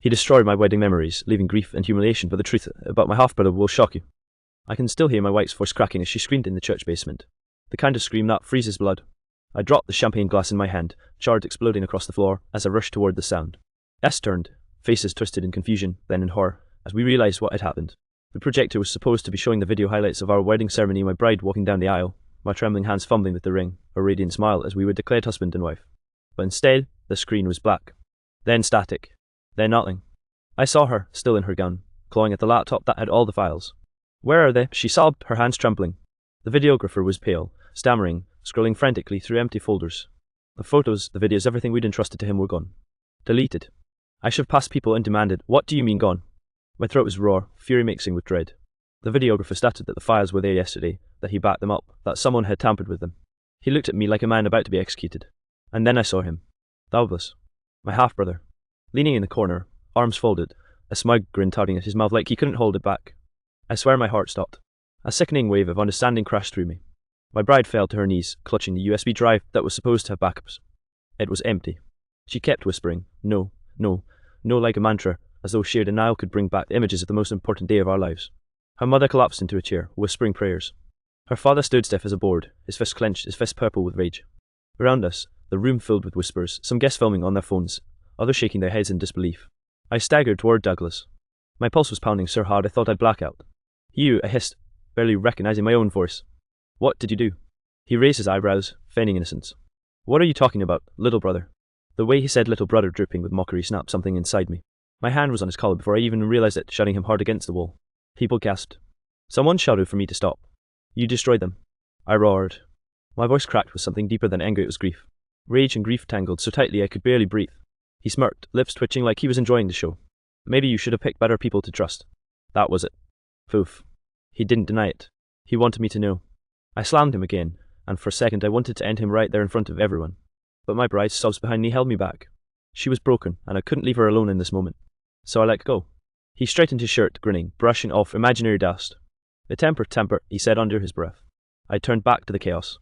He destroyed my wedding memories, leaving grief and humiliation, but the truth about my half-brother will shock you. I can still hear my wife's voice cracking as she screamed in the church basement. The kind of scream that freezes blood. I dropped the champagne glass in my hand, shards exploding across the floor as I rushed toward the sound. S turned, faces twisted in confusion, then in horror, as we realized what had happened. The projector was supposed to be showing the video highlights of our wedding ceremony, my bride walking down the aisle, my trembling hands fumbling with the ring, a radiant smile as we were declared husband and wife. But instead, the screen was black. Then static. Then nothing. I saw her, still in her gown, clawing at the laptop that had all the files. "Where are they?" she sobbed, her hands trembling. The videographer was pale, stammering, scrolling frantically through empty folders. The photos, the videos, everything we'd entrusted to him were gone. Deleted. I shoved past people and demanded, "What do you mean gone?" My throat was raw, fury mixing with dread. The videographer stated that the files were there yesterday, that he backed them up, that someone had tampered with them. He looked at me like a man about to be executed. And then I saw him. Douglas. My half-brother. Leaning in the corner, arms folded, a smug grin tugging at his mouth like he couldn't hold it back. I swear my heart stopped. A sickening wave of understanding crashed through me. My bride fell to her knees, clutching the USB drive that was supposed to have backups. It was empty. She kept whispering, "No, no, no," like a mantra, as though sheer denial could bring back the images of the most important day of our lives. Her mother collapsed into a chair, whispering prayers. Her father stood stiff as a board, his fist clenched, his fist purple with rage. Around us, the room filled with whispers, some guests filming on their phones, others shaking their heads in disbelief. I staggered toward Douglas. My pulse was pounding so hard I thought I'd black out. "You," I hissed, barely recognizing my own voice. "What did you do?" He raised his eyebrows, feigning innocence. "What are you talking about, little brother?" The way he said little brother, dripping with mockery, snapped something inside me. My hand was on his collar before I even realized it, shutting him hard against the wall. People gasped. Someone shouted for me to stop. "You destroyed them." I roared. My voice cracked with something deeper than anger, it was grief. Rage and grief tangled so tightly I could barely breathe. He smirked, lips twitching like he was enjoying the show. "Maybe you should have picked better people to trust." That was it. Poof. He didn't deny it. He wanted me to know. I slammed him again, and for a second I wanted to end him right there in front of everyone. But my bride's sobs behind me held me back. She was broken, and I couldn't leave her alone in this moment. So I let go. He straightened his shirt, grinning, brushing off imaginary dust. "The temper," he said under his breath. I turned back to the chaos.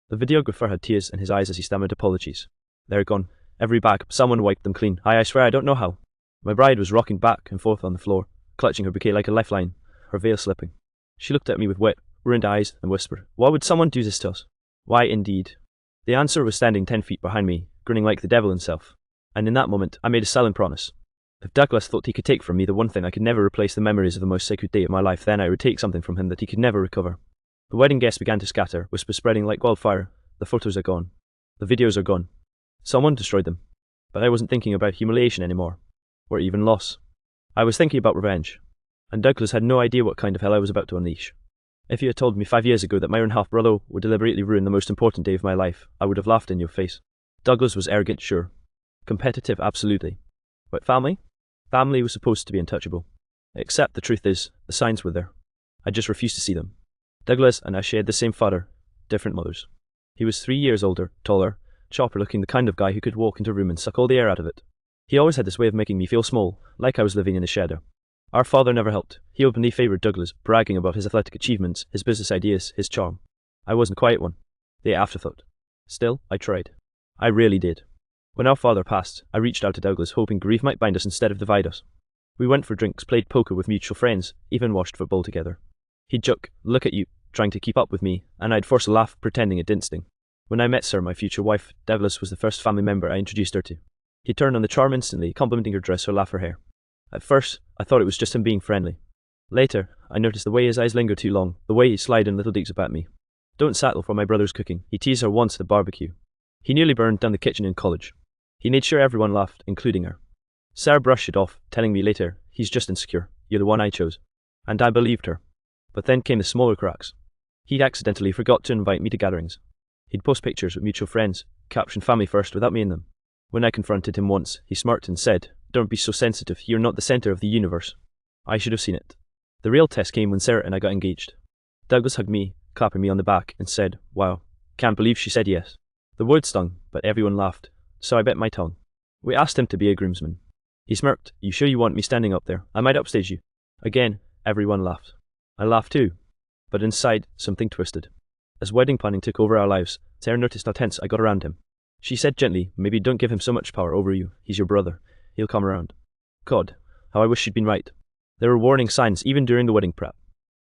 The videographer had tears in his eyes as he stammered apologies. "They're gone. Every bag. Someone wiped them clean. I swear I don't know how." My bride was rocking back and forth on the floor, clutching her bouquet like a lifeline, her veil slipping. She looked at me with wet, ruined eyes and whispered, "Why would someone do this to us?" Why indeed? The answer was standing 10 feet behind me, grinning like the devil himself. And in that moment, I made a silent promise. If Douglas thought he could take from me the one thing I could never replace, the memories of the most sacred day of my life, then I would take something from him that he could never recover. The wedding guests began to scatter, whispers spreading like wildfire. The photos are gone. The videos are gone. Someone destroyed them. But I wasn't thinking about humiliation anymore, or even loss. I was thinking about revenge. And Douglas had no idea what kind of hell I was about to unleash. If you had told me 5 years ago that my own half-brother would deliberately ruin the most important day of my life, I would have laughed in your face. Douglas was arrogant, sure. Competitive, absolutely. But family? Family was supposed to be untouchable. Except the truth is, the signs were there. I just refused to see them. Douglas and I shared the same father, different mothers. He was 3 years older, taller, chopper-looking, the kind of guy who could walk into a room and suck all the air out of it. He always had this way of making me feel small, like I was living in a shadow. Our father never helped. He openly favoured Douglas, bragging about his athletic achievements, his business ideas, his charm. I wasn't quite one. The afterthought. Still, I tried. I really did. When our father passed, I reached out to Douglas, hoping grief might bind us instead of divide us. We went for drinks, played poker with mutual friends, even watched football together. He'd joke, "Look at you," trying to keep up with me, and I'd force a laugh, pretending it didn't sting. When I met Sir, my future wife, Douglas was the first family member I introduced her to. He turned on the charm instantly, complimenting her dress, her laugh, her hair. At first, I thought it was just him being friendly. Later, I noticed the way his eyes lingered too long, the way he slid in little digs about me. "Don't settle for my brother's cooking," he teased her once at the barbecue. He nearly burned down the kitchen in college. He made sure everyone laughed, including her. Sarah brushed it off, telling me later, "He's just insecure. You're the one I chose." And I believed her. But then came the smaller cracks. He'd accidentally forgot to invite me to gatherings. He'd post pictures with mutual friends, caption "family first" without me in them. When I confronted him once, he smirked and said, "Don't be so sensitive, you're not the center of the universe." I should have seen it. The real test came when Sarah and I got engaged. Douglas hugged me, clapping me on the back, and said, "Wow, can't believe she said yes." The word stung, but everyone laughed, so I bit my tongue. We asked him to be a groomsman. He smirked, "You sure you want me standing up there? I might upstage you." Again, everyone laughed. I laughed too. But inside, something twisted. As wedding planning took over our lives, Sarah noticed how tense I got around him. She said gently, "Maybe don't give him so much power over you. He's your brother. He'll come around." God, how I wish she'd been right. There were warning signs even during the wedding prep.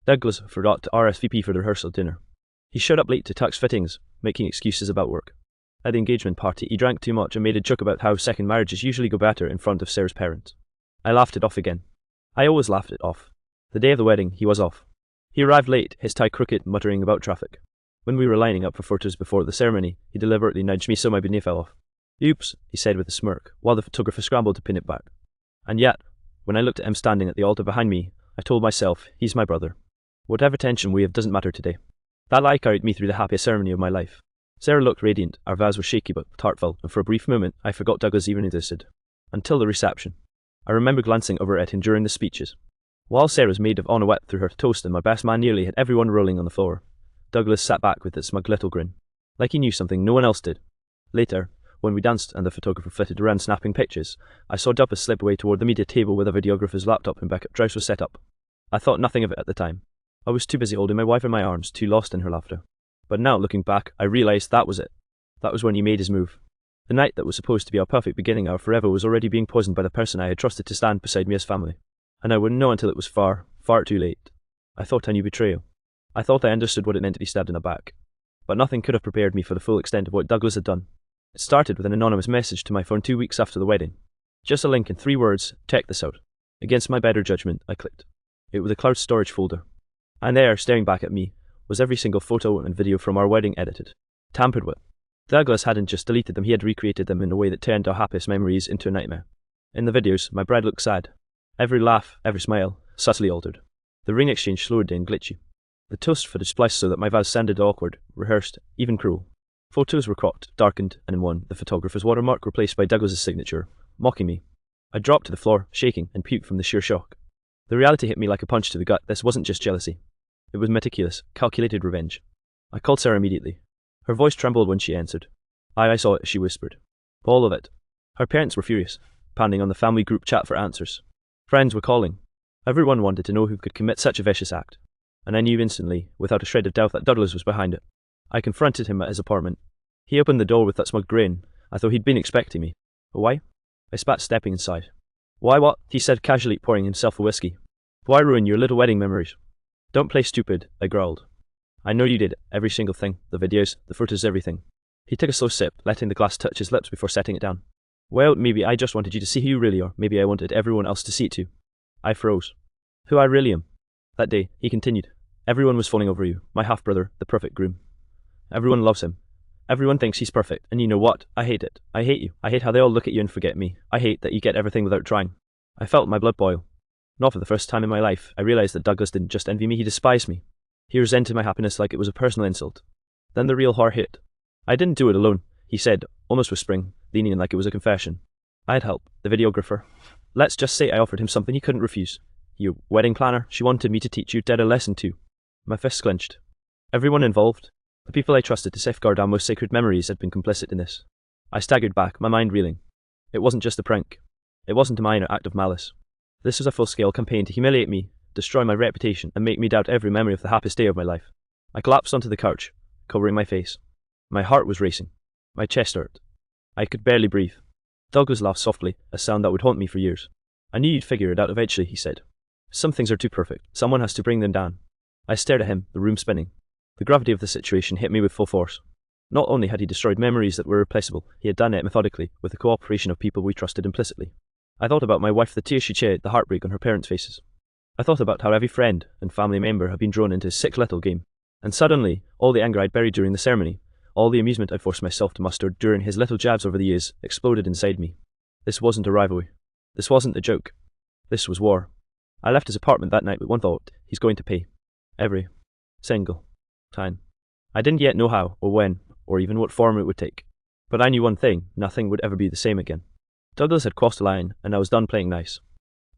Douglas forgot to RSVP for the rehearsal dinner. He showed up late to tux fittings, making excuses about work. At the engagement party, he drank too much and made a joke about how second marriages usually go better in front of Sarah's parents. I laughed it off again. I always laughed it off. The day of the wedding, he was off. He arrived late, his tie crooked, muttering about traffic. When we were lining up for photos before the ceremony, he deliberately nudged me so my beanie fell off. Oops, he said with a smirk, while the photographer scrambled to pin it back. And yet, when I looked at him standing at the altar behind me, I told myself, he's my brother. Whatever tension we have doesn't matter today. That lie carried me through the happiest ceremony of my life. Sarah looked radiant, our vows were shaky but heartfelt, and for a brief moment I forgot Douglas even existed. Until the reception. I remember glancing over at him during the speeches. While Sarah's maid of honour wept through her toast and my best man nearly had everyone rolling on the floor, Douglas sat back with a smug little grin. Like he knew something no one else did. Later, when we danced and the photographer flitted around snapping pictures, I saw Douglas slip away toward the media table where the videographer's laptop and backup device was set up. I thought nothing of it at the time. I was too busy holding my wife in my arms, too lost in her laughter. But now, looking back, I realised that was it. That was when he made his move. The night that was supposed to be our perfect beginning, our forever, was already being poisoned by the person I had trusted to stand beside me as family. And I wouldn't know until it was far, far too late. I thought I knew betrayal. I thought I understood what it meant to be stabbed in the back. But nothing could have prepared me for the full extent of what Douglas had done. It started with an anonymous message to my phone 2 weeks after the wedding. Just a link and 3 words, check this out. Against my better judgment, I clicked. It was a cloud storage folder. And there, staring back at me, was every single photo and video from our wedding edited, tampered with. Douglas hadn't just deleted them, he had recreated them in a way that turned our happiest memories into a nightmare. In the videos, my bride looked sad. Every laugh, every smile, subtly altered. The ring exchange slowed and glitchy. The toast footage spliced so that my vows sounded awkward, rehearsed, even cruel. Photos were cropped, darkened, and in one, the photographer's watermark replaced by Douglas's signature, mocking me. I dropped to the floor, shaking, and puked from the sheer shock. The reality hit me like a punch to the gut. This wasn't just jealousy. It was meticulous, calculated revenge. I called Sarah immediately. Her voice trembled when she answered. I saw it, she whispered. All of it. Her parents were furious, pounding on the family group chat for answers. Friends were calling. Everyone wanted to know who could commit such a vicious act. And I knew instantly, without a shred of doubt, that Douglas was behind it. I confronted him at his apartment. He opened the door with that smug grin, as though he'd been expecting me. Why? I spat, stepping inside. Why what? He said casually, pouring himself a whiskey. Why ruin your little wedding memories? Don't play stupid, I growled. I know you did, every single thing, the videos, the photos, everything. He took a slow sip, letting the glass touch his lips before setting it down. Well, maybe I just wanted you to see who you really are, maybe I wanted everyone else to see it too. I froze. Who I really am. That day, he continued. Everyone was falling over you, my half-brother, the perfect groom. Everyone loves him. Everyone thinks he's perfect, and you know what? I hate it. I hate you. I hate how they all look at you and forget me. I hate that you get everything without trying. I felt my blood boil. Not for the first time in my life, I realised that Douglas didn't just envy me, he despised me. He resented my happiness like it was a personal insult. Then the real horror hit. I didn't do it alone, he said, almost whispering, leaning in like it was a confession. I had help, the videographer. Let's just say I offered him something he couldn't refuse. You, wedding planner, she wanted me to teach you Dad a lesson too. My fists clenched. Everyone involved, the people I trusted to safeguard our most sacred memories, had been complicit in this. I staggered back, my mind reeling. It wasn't just a prank. It wasn't a minor act of malice. This was a full-scale campaign to humiliate me, destroy my reputation, and make me doubt every memory of the happiest day of my life. I collapsed onto the couch, covering my face. My heart was racing. My chest hurt. I could barely breathe. Douglas laughed softly, a sound that would haunt me for years. I knew you'd figure it out eventually, he said. Some things are too perfect. Someone has to bring them down. I stared at him, the room spinning. The gravity of the situation hit me with full force. Not only had he destroyed memories that were irreplaceable, he had done it methodically, with the cooperation of people we trusted implicitly. I thought about my wife, the tears she shed, the heartbreak on her parents' faces. I thought about how every friend and family member had been drawn into his sick little game. And suddenly, all the anger I'd buried during the ceremony, all the amusement I'd forced myself to muster during his little jabs over the years, exploded inside me. This wasn't a rivalry. This wasn't a joke. This was war. I left his apartment that night with one thought: he's going to pay. Every single time. I didn't yet know how, or when, or even what form it would take. But I knew one thing: nothing would ever be the same again. Douglas had crossed the line, and I was done playing nice.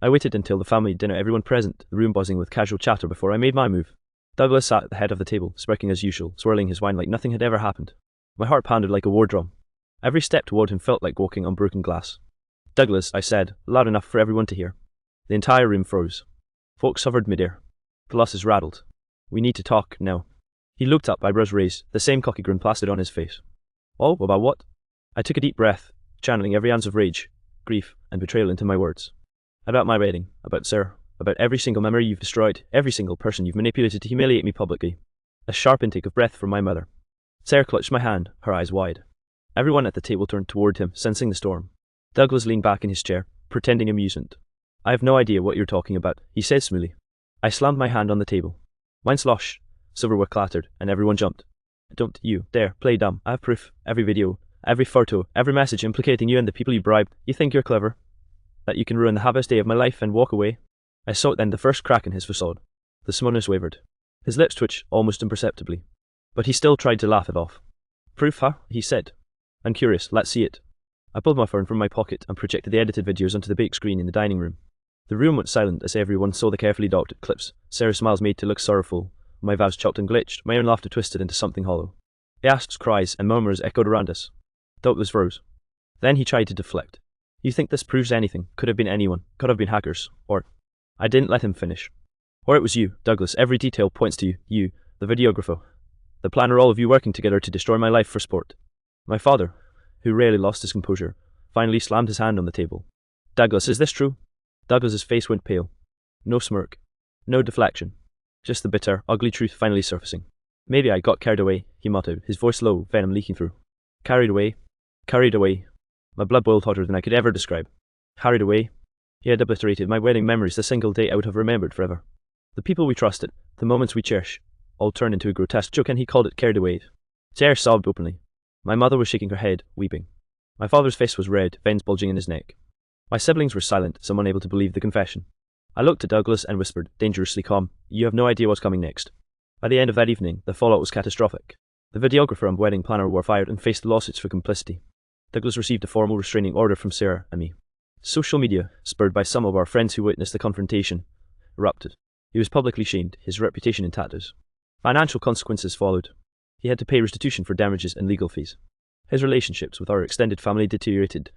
I waited until the family dinner, everyone present, the room buzzing with casual chatter, before I made my move. Douglas sat at the head of the table, smirking as usual, swirling his wine like nothing had ever happened. My heart pounded like a war drum. Every step toward him felt like walking on broken glass. Douglas, I said, loud enough for everyone to hear. The entire room froze. Folks hovered midair. Glasses rattled. We need to talk now. He looked up, eyebrows raised, the same cocky grin plastered on his face. Oh, about what? I took a deep breath, channeling every ounce of rage, grief, and betrayal into my words. About my wedding, about Sarah, about every single memory you've destroyed, every single person you've manipulated to humiliate me publicly. A sharp intake of breath from my mother. Sarah clutched my hand, her eyes wide. Everyone at the table turned toward him, sensing the storm. Douglas leaned back in his chair, pretending amusement. I have no idea what you're talking about, he said smoothly. I slammed my hand on the table. Wine sloshed, silverware clattered, and everyone jumped. Don't you dare play dumb. I have proof, every video, every photo, every message implicating you and the people you bribed. You think you're clever? That you can ruin the happiest day of my life and walk away? I saw then the first crack in his facade. The smugness wavered. His lips twitched, almost imperceptibly. But he still tried to laugh it off. Proof, huh? He said. I'm curious, let's see it. I pulled my phone from my pocket and projected the edited videos onto the big screen in the dining room. The room went silent as everyone saw the carefully doctored clips, Sarah's smiles made to look sorrowful, my vows chopped and glitched, my own laughter twisted into something hollow. Gasps, cries, and murmurs echoed around us. Douglas froze. Then he tried to deflect. You think this proves anything? Could have been anyone. Could have been hackers. Or... I didn't let him finish. Or it was you, Douglas. Every detail points to you. You, the videographer. The planner, all of you working together to destroy my life for sport. My father, who rarely lost his composure, finally slammed his hand on the table. Douglas, is this true? Douglas's face went pale. No smirk. No deflection. Just the bitter, ugly truth finally surfacing. Maybe I got carried away, he muttered, his voice low, venom leaking through. Carried away. Carried away. My blood boiled hotter than I could ever describe. Carried away. He had obliterated my wedding memories, the single day I would have remembered forever. The people we trusted, the moments we cherish, all turned into a grotesque joke, and he called it carried away. Sarah sobbed openly. My mother was shaking her head, weeping. My father's face was red, veins bulging in his neck. My siblings were silent, some unable to believe the confession. I looked at Douglas and whispered, dangerously calm, you have no idea what's coming next. By the end of that evening, the fallout was catastrophic. The videographer and wedding planner were fired and faced lawsuits for complicity. Douglas received a formal restraining order from Sarah and me. Social media, spurred by some of our friends who witnessed the confrontation, erupted. He was publicly shamed, his reputation in tatters. Financial consequences followed. He had to pay restitution for damages and legal fees. His relationships with our extended family deteriorated.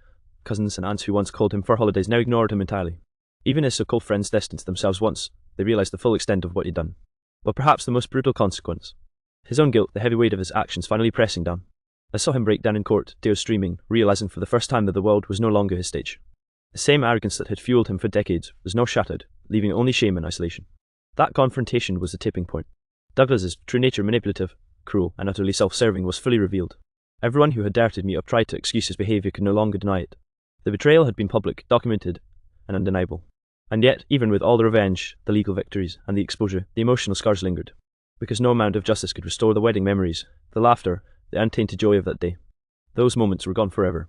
Cousins and aunts who once called him for holidays now ignored him entirely. Even his so-called friends distanced themselves once they realized the full extent of what he'd done. But perhaps the most brutal consequence. His own guilt, the heavy weight of his actions finally pressing down. I saw him break down in court, tears streaming, realizing for the first time that the world was no longer his stage. The same arrogance that had fueled him for decades was now shattered, leaving only shame and isolation. That confrontation was the tipping point. Douglas's true nature, manipulative, cruel, and utterly self-serving, was fully revealed. Everyone who had doubted me or tried to excuse his behavior could no longer deny it. The betrayal had been public, documented, and undeniable. And yet, even with all the revenge, the legal victories, and the exposure, the emotional scars lingered. Because no amount of justice could restore the wedding memories, the laughter, the untainted joy of that day. Those moments were gone forever.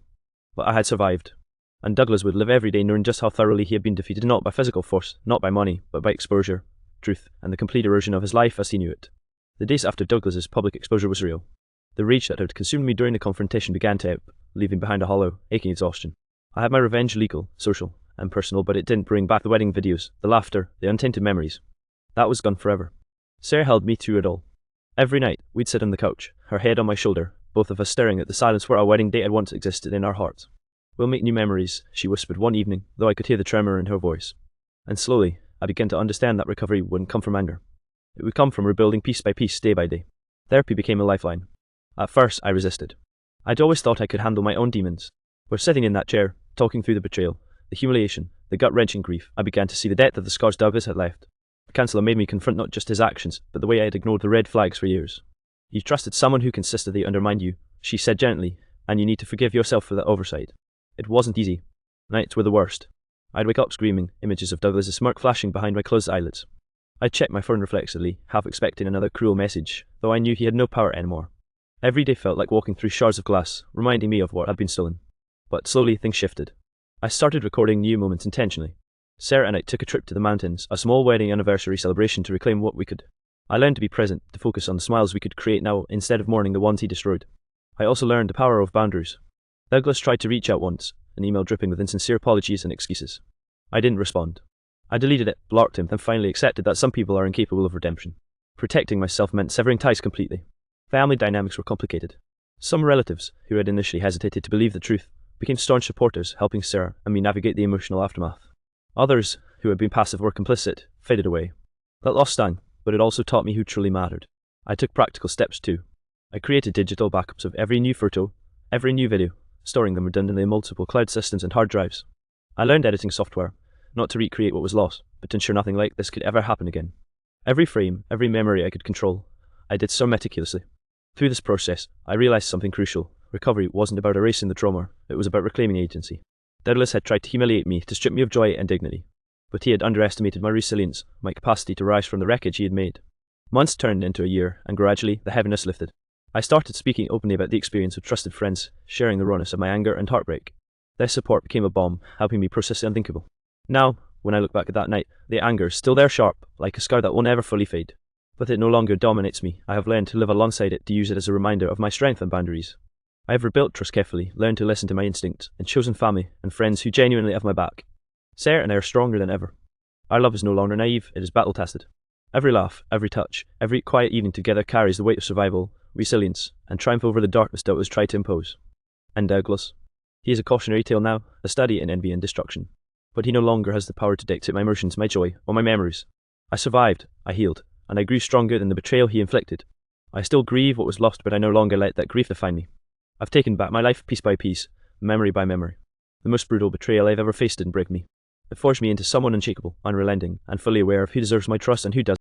But I had survived. And Douglas would live every day knowing just how thoroughly he had been defeated, not by physical force, not by money, but by exposure, truth, and the complete erosion of his life as he knew it. The days after Douglas's public exposure was real. The rage that had consumed me during the confrontation began to ebb, leaving behind a hollow, aching exhaustion. I had my revenge, legal, social, and personal, but it didn't bring back the wedding videos, the laughter, the untainted memories. That was gone forever. Sarah held me through it all. Every night, we'd sit on the couch, her head on my shoulder, both of us staring at the silence where our wedding date had once existed in our hearts. We'll make new memories, she whispered one evening, though I could hear the tremor in her voice. And slowly, I began to understand that recovery wouldn't come from anger. It would come from rebuilding piece by piece, day by day. Therapy became a lifeline. At first, I resisted. I'd always thought I could handle my own demons. We're sitting in that chair, talking through the betrayal, the humiliation, the gut-wrenching grief. I began to see the depth of the scars Douglas had left. The counsellor made me confront not just his actions, but the way I had ignored the red flags for years. You trusted someone who consistently undermined you, she said gently, and you need to forgive yourself for that oversight. It wasn't easy. Nights were the worst. I'd wake up screaming, images of Douglas's smirk flashing behind my closed eyelids. I'd check my phone reflexively, half expecting another cruel message, though I knew he had no power anymore. Every day felt like walking through shards of glass, reminding me of what had been stolen. But slowly things shifted. I started recording new moments intentionally. Sarah and I took a trip to the mountains, a small wedding anniversary celebration to reclaim what we could. I learned to be present, to focus on the smiles we could create now instead of mourning the ones he destroyed. I also learned the power of boundaries. Douglas tried to reach out once, an email dripping with insincere apologies and excuses. I didn't respond. I deleted it, blocked him, then finally accepted that some people are incapable of redemption. Protecting myself meant severing ties completely. Family dynamics were complicated. Some relatives, who had initially hesitated to believe the truth, became staunch supporters, helping Sarah and me navigate the emotional aftermath. Others, who had been passive or complicit, faded away. That loss stung, but it also taught me who truly mattered. I took practical steps too. I created digital backups of every new photo, every new video, storing them redundantly in multiple cloud systems and hard drives. I learned editing software, not to recreate what was lost, but to ensure nothing like this could ever happen again. Every frame, every memory I could control, I did so meticulously. Through this process, I realized something crucial. Recovery wasn't about erasing the trauma, it was about reclaiming agency. Daedalus had tried to humiliate me, to strip me of joy and dignity, but he had underestimated my resilience, my capacity to rise from the wreckage he had made. Months turned into a year, and gradually the heaviness lifted. I started speaking openly about the experience with trusted friends, sharing the rawness of my anger and heartbreak. Their support became a balm, helping me process the unthinkable. Now, when I look back at that night, the anger is still there sharp, like a scar that won't ever fully fade. But it no longer dominates me. I have learned to live alongside it, to use it as a reminder of my strength and boundaries. I have rebuilt trust carefully, learned to listen to my instincts, and chosen family and friends who genuinely have my back. Sarah and I are stronger than ever. Our love is no longer naive, it is battle-tested. Every laugh, every touch, every quiet evening together carries the weight of survival, resilience, and triumph over the darkness that was tried to impose. And Douglas, he is a cautionary tale now, a study in envy and destruction. But he no longer has the power to dictate my emotions, my joy, or my memories. I survived, I healed, and I grew stronger than the betrayal he inflicted. I still grieve what was lost, but I no longer let that grief define me. I've taken back my life piece by piece, memory by memory. The most brutal betrayal I've ever faced didn't break me. It forged me into someone unshakable, unrelenting, and fully aware of who deserves my trust and who doesn't.